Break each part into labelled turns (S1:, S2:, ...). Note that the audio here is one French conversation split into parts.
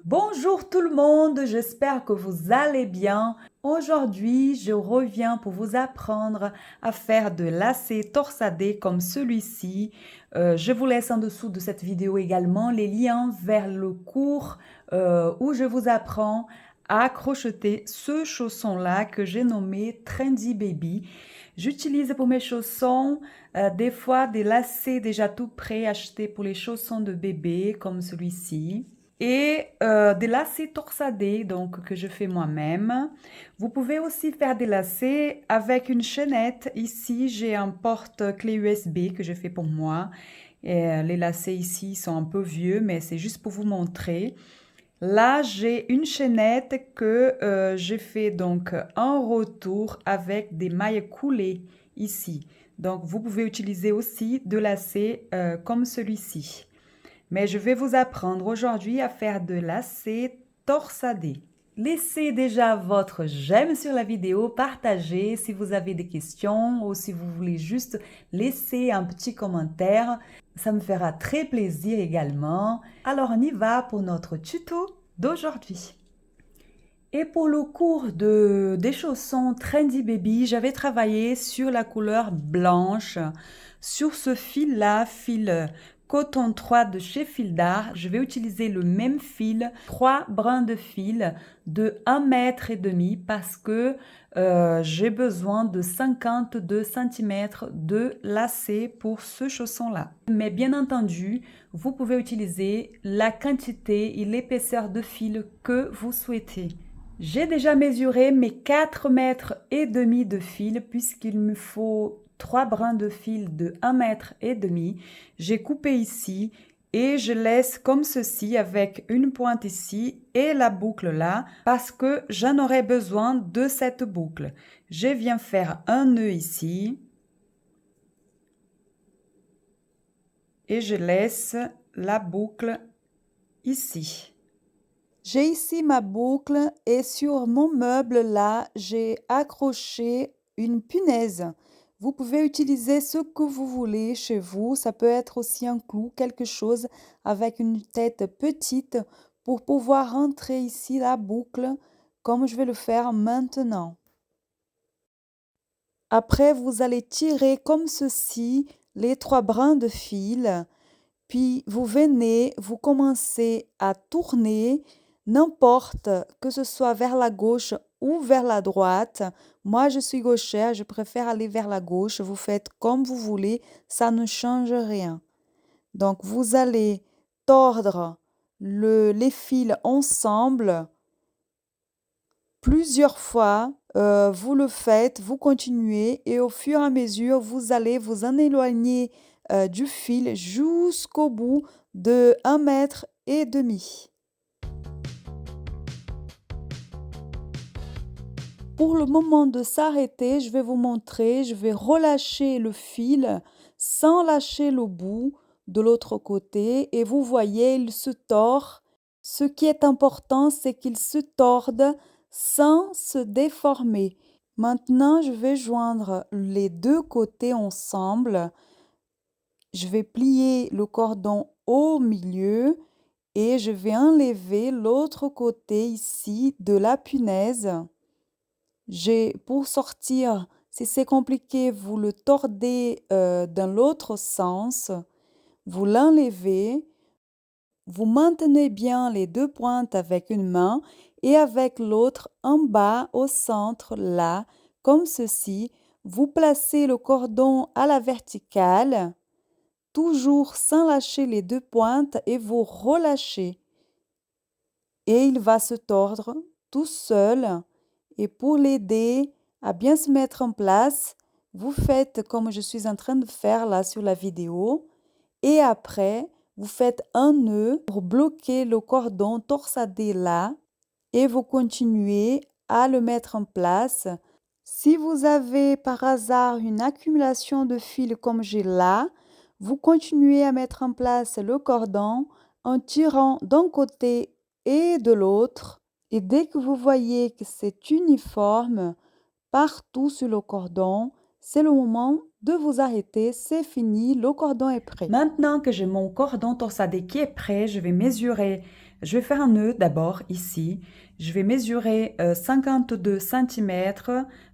S1: Bonjour tout le monde, j'espère que vous allez bien. Aujourd'hui, je reviens pour vous apprendre à faire de lacets torsadés comme celui-ci. Je vous laisse en dessous de cette vidéo également les liens vers le cours où je vous apprends à crocheter ce chausson-là que j'ai nommé Trendy Baby. J'utilise pour mes chaussons des fois des lacets déjà tout prêts achetés pour les chaussons de bébé comme celui-ci et des lacets torsadés donc que je fais moi-même. Vous pouvez aussi faire des lacets avec une chaînette. Ici, j'ai un porte-clés USB que je fais pour moi. Et, les lacets ici sont un peu vieux, mais c'est juste pour vous montrer. Là, j'ai une chaînette que j'ai fait donc en retour avec des mailles coulées ici. Donc, vous pouvez utiliser aussi de lacets comme celui-ci. Mais je vais vous apprendre aujourd'hui à faire de lacets torsadés. Laissez déjà votre j'aime sur la vidéo, partagez si vous avez des questions ou si vous voulez juste laisser un petit commentaire. Ça me fera très plaisir également. Alors on y va pour notre tuto d'aujourd'hui. Et pour le cours des chaussons Trendy Baby, j'avais travaillé sur la couleur blanche. Sur ce fil-là, fil coton 3 de chez Fil d'Art, je vais utiliser le même fil, 3 brins de fil de 1,5 m parce que j'ai besoin de 52 cm de lacets pour ce chausson-là. Mais bien entendu, vous pouvez utiliser la quantité et l'épaisseur de fil que vous souhaitez. J'ai déjà mesuré mes 4,5 m de fil puisqu'il me faut 3 brins de fil de 1,5 m. J'ai coupé ici et je laisse comme ceci avec une pointe ici et la boucle là parce que j'en aurai besoin de cette boucle. Je viens faire un nœud ici et je laisse la boucle ici. J'ai ici ma boucle et sur mon meuble là, j'ai accroché une punaise. Vous pouvez utiliser ce que vous voulez chez vous. Ça peut être aussi un clou, quelque chose avec une tête petite pour pouvoir rentrer ici la boucle comme je vais le faire maintenant. Après, vous allez tirer comme ceci les 3 brins de fil. Puis vous venez, vous commencez à tourner, n'importe que ce soit vers la gauche ou vers la droite. Moi, je suis gauchère, je préfère aller vers la gauche. Vous faites comme vous voulez, ça ne change rien. Donc, vous allez tordre les fils ensemble plusieurs fois. Vous le faites, vous continuez et au fur et à mesure, vous allez vous en éloigner du fil jusqu'au bout de 1,5 m. Pour le moment de s'arrêter, je vais vous montrer, je vais relâcher le fil sans lâcher le bout de l'autre côté et vous voyez, il se tord. Ce qui est important, c'est qu'il se torde sans se déformer. Maintenant, je vais joindre les deux côtés ensemble. Je vais plier le cordon au milieu et je vais enlever l'autre côté ici de la punaise. Pour sortir, si c'est compliqué, vous le tordez dans l'autre sens. Vous l'enlevez. Vous maintenez bien les deux pointes avec une main et avec l'autre en bas au centre, là, comme ceci. Vous placez le cordon à la verticale, toujours sans lâcher les deux pointes et vous relâchez. Et il va se tordre tout seul. Et pour l'aider à bien se mettre en place, vous faites comme je suis en train de faire là sur la vidéo. Et après, vous faites un nœud pour bloquer le cordon torsadé là et vous continuez à le mettre en place. Si vous avez par hasard une accumulation de fils comme j'ai là, vous continuez à mettre en place le cordon en tirant d'un côté et de l'autre. Et dès que vous voyez que c'est uniforme partout sur le cordon, c'est le moment de vous arrêter. C'est fini, le cordon est prêt. Maintenant que j'ai mon cordon torsadé qui est prêt, je vais mesurer. Je vais faire un nœud d'abord ici. Je vais mesurer 52 cm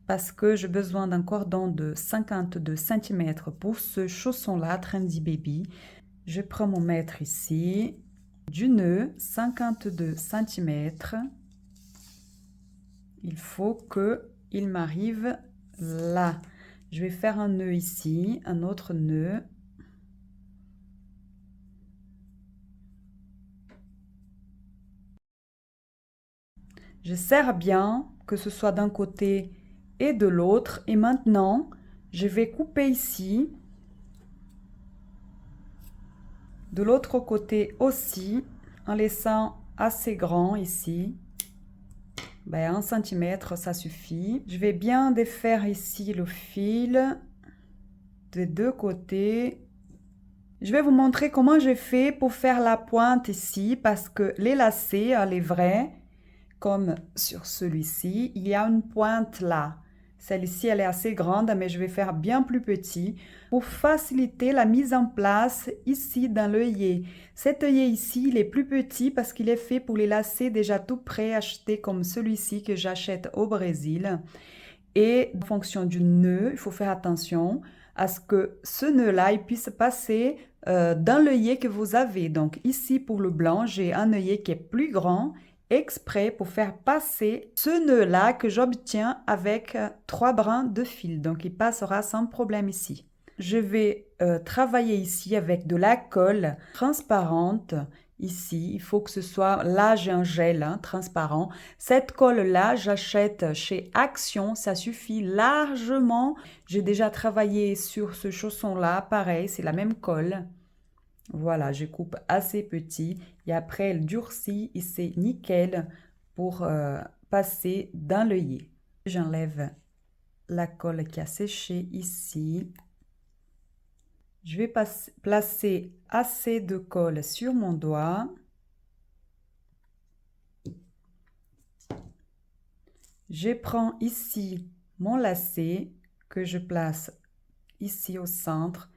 S1: parce que j'ai besoin d'un cordon de 52 cm pour ce chausson-là, Trendy Baby. Je prends mon mètre ici, du nœud, 52 cm. Il faut qu'il m'arrive là. Je vais faire un nœud ici, un autre nœud. Je serre bien, que ce soit d'un côté et de l'autre. Et maintenant, je vais couper ici. De l'autre côté aussi, en laissant assez grand ici. 1 cm, ça suffit. Je vais bien défaire ici le fil des deux côtés. Je vais vous montrer comment j'ai fait pour faire la pointe ici parce que les lacets, les vrais, comme sur celui-ci, il y a une pointe là. Celle-ci, elle est assez grande, mais je vais faire bien plus petit pour faciliter la mise en place ici dans l'œillet. Cet œillet ici, il est plus petit parce qu'il est fait pour les lacets déjà tout prêts, achetés comme celui-ci que j'achète au Brésil. Et en fonction du nœud, il faut faire attention à ce que ce nœud-là, il puisse passer dans l'œillet que vous avez. Donc ici, pour le blanc, j'ai un œillet qui est plus grand exprès pour faire passer ce nœud-là que j'obtiens avec 3 brins de fil. Donc, il passera sans problème ici. Je vais travailler ici avec de la colle transparente. Ici, il faut que ce soit, là j'ai un gel transparent. Cette colle-là, j'achète chez Action, ça suffit largement. J'ai déjà travaillé sur ce chausson-là, pareil, c'est la même colle. Voilà, je coupe assez petit et après elle durcit et c'est nickel pour passer dans l'œillet. J'enlève la colle qui a séché ici. Je vais placer assez de colle sur mon doigt. Je prends ici mon lacet que je place ici au centre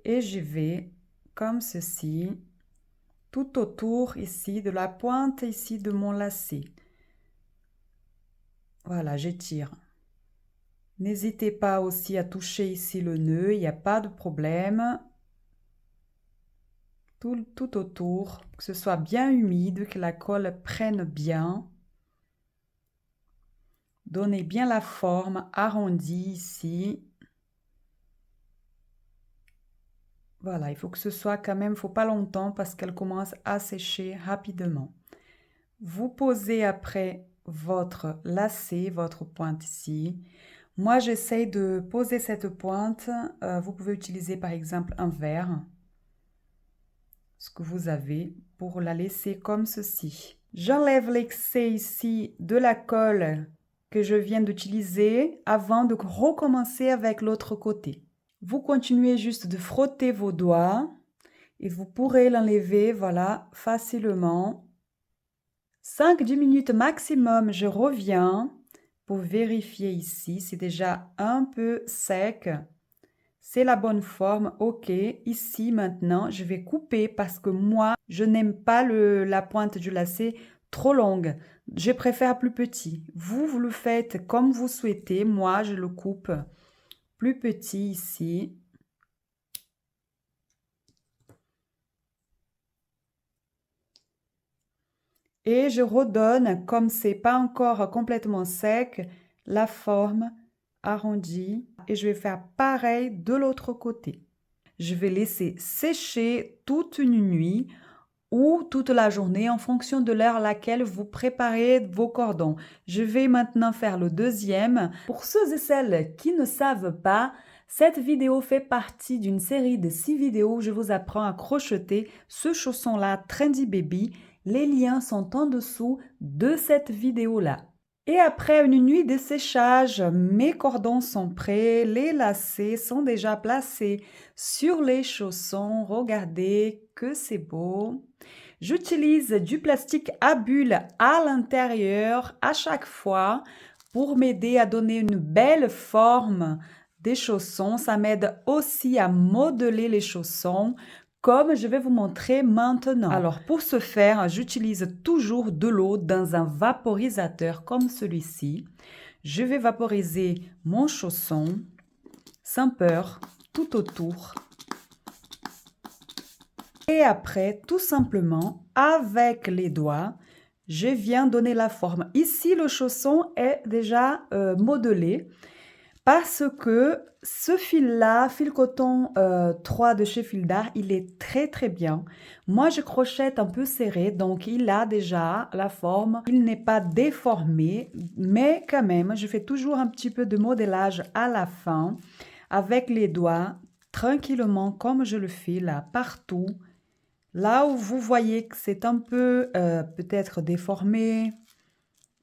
S1: et je vais comme ceci, tout autour ici de la pointe ici de mon lacet. Voilà, j'étire. N'hésitez pas aussi à toucher ici le nœud, il n'y a pas de problème. Tout autour, que ce soit bien humide, que la colle prenne bien. Donnez bien la forme arrondie ici. Voilà, il faut que ce soit quand même, il ne faut pas longtemps parce qu'elle commence à sécher rapidement. Vous posez après votre lacet, votre pointe ici. Moi, j'essaye de poser cette pointe. Vous pouvez utiliser par exemple un verre, ce que vous avez, pour la laisser comme ceci. J'enlève l'excès ici de la colle que je viens d'utiliser avant de recommencer avec l'autre côté. Vous continuez juste de frotter vos doigts et vous pourrez l'enlever, voilà, facilement. 5-10 minutes maximum, je reviens pour vérifier ici. C'est déjà un peu sec. C'est la bonne forme. OK. Ici, maintenant, je vais couper parce que moi, je n'aime pas la pointe du lacet trop longue. Je préfère plus petit. Vous le faites comme vous souhaitez. Moi, je le coupe plus petit ici. Et je redonne, comme c'est pas encore complètement sec, la forme arrondie. Et je vais faire pareil de l'autre côté. Je vais laisser sécher toute une nuit ou toute la journée en fonction de l'heure à laquelle vous préparez vos cordons. Je vais maintenant faire le deuxième. Pour ceux et celles qui ne savent pas, cette vidéo fait partie d'une série de 6 vidéos où je vous apprends à crocheter ce chausson-là Trendy Baby. Les liens sont en dessous de cette vidéo-là. Et après une nuit de séchage, mes cordons sont prêts, les lacets sont déjà placés sur les chaussons. Regardez que c'est beau. J'utilise du plastique à bulles à l'intérieur à chaque fois pour m'aider à donner une belle forme des chaussons. Ça m'aide aussi à modeler les chaussons, comme je vais vous montrer maintenant. Alors, pour ce faire, j'utilise toujours de l'eau dans un vaporisateur comme celui-ci. Je vais vaporiser mon chausson sans peur tout autour. Et après, tout simplement, avec les doigts, je viens donner la forme. Ici, le chausson est déjà modelé parce que ce fil-là, fil coton 3 de chez Fil d'Art, il est très très bien. Moi, je crochette un peu serré, donc il a déjà la forme. Il n'est pas déformé, mais quand même, je fais toujours un petit peu de modelage à la fin avec les doigts, tranquillement, comme je le fais là, partout. Là où vous voyez que c'est un peu peut-être déformé,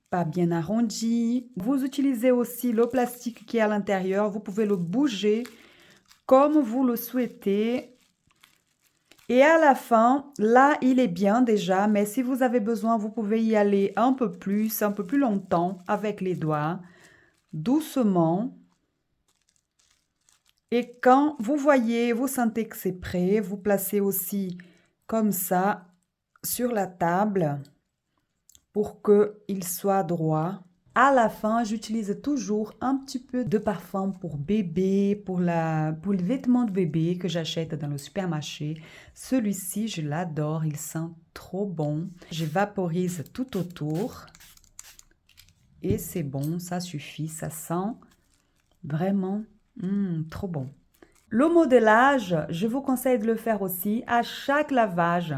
S1: pas bien arrondi, vous utilisez aussi le plastique qui est à l'intérieur. Vous pouvez le bouger comme vous le souhaitez. Et à la fin, là, il est bien déjà, mais si vous avez besoin, vous pouvez y aller un peu plus longtemps avec les doigts, doucement. Et quand vous voyez, vous sentez que c'est prêt, vous placez aussi comme ça sur la table pour qu'il soit droit. À la fin, j'utilise toujours un petit peu de parfum pour bébé, pour les vêtements de bébé que j'achète dans le supermarché. Celui-ci, je l'adore, il sent trop bon. Je vaporise tout autour et c'est bon, ça suffit, ça sent vraiment trop bon. Le modelage, je vous conseille de le faire aussi à chaque lavage.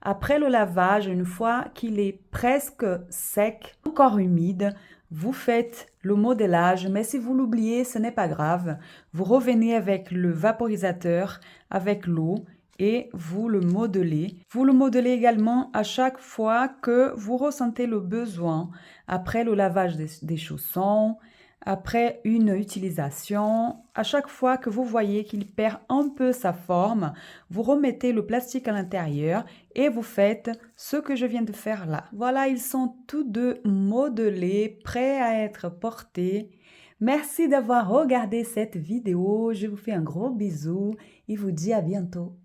S1: Après le lavage, une fois qu'il est presque sec, encore humide, vous faites le modelage, mais si vous l'oubliez, ce n'est pas grave. Vous revenez avec le vaporisateur, avec l'eau et vous le modelez. Vous le modelez également à chaque fois que vous ressentez le besoin. Après le lavage des chaussons, après une utilisation, à chaque fois que vous voyez qu'il perd un peu sa forme, vous remettez le plastique à l'intérieur et vous faites ce que je viens de faire là. Voilà, ils sont tous deux modelés, prêts à être portés. Merci d'avoir regardé cette vidéo. Je vous fais un gros bisou et vous dis à bientôt.